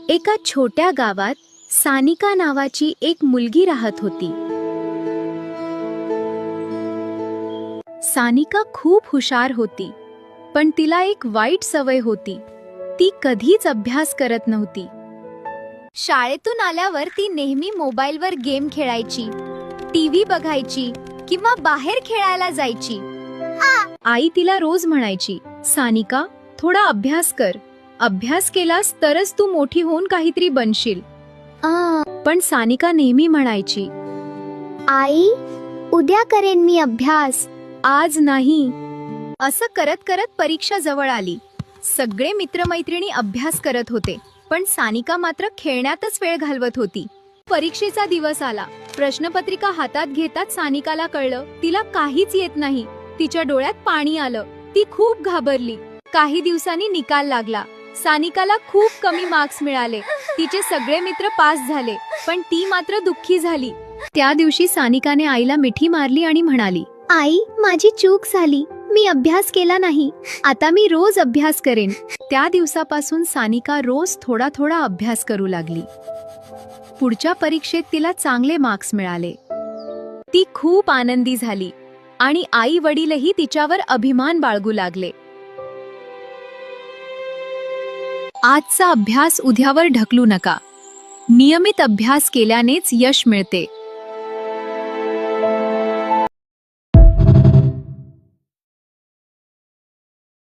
एका छोट्या गावात सानिका नावाची एक मुलगी राहत होती. सानिका खूप हुशार होती, पण तिला एक वाईट सवय होती. ती कधीच अभ्यास करत नव्हती. शाळेतून आल्यावर ती नेहमी मोबाईलवर गेम खेळायची, टीव्ही बघायची किंवा बाहेर खेळायला जायची. आई तिला रोज म्हणायची, सानिका, थोडा अभ्यास कर. अभ्यास केलास तरच तू मोठी होऊन काहीतरी बनशील. पण सानिका नेहमी म्हणायची, आई, उद्या करेन मी अभ्यास. आज नाही. असं करत करत परीक्षा जवळ आली. सगळे मित्रमैत्रिणी अभ्यास करत होते, पण सानिका मात्र खेळण्यातच वेळ घालवत होती. परीक्षेचा दिवस आला. प्रश्नपत्रिका हातात घेताच सानिकाला कळलं तिला काहीच येत नाही. तिच्या डोळ्यात पाणी आलं. ती खूप घाबरली. काही दिवसांनी निकाल लागला. सानिकाला खूप कमी मार्क्स मिळाले. तिचे सगळे मित्र पास झाले, पण ती मात्र दुःखी झाली. त्या दिवशी सानिकाने आईला मिठी मारली आणि म्हणाली, आई, माझी चूक झाली. मी अभ्यास केला नाही. आता मी रोज अभ्यास करेन. त्या दिवसापासून सानिका रोज थोडा थोडा अभ्यास करू लागली. पुढच्या परीक्षेत तिला चांगले मार्क्स मिळाले. ती खूप आनंदी झाली आणि आई वडीलही तिच्यावर अभिमान बाळगू लागले. आजचा अभ्यास उद्यावर ढकलू नका. नियमित अभ्यास केल्यानेच यश मिळते.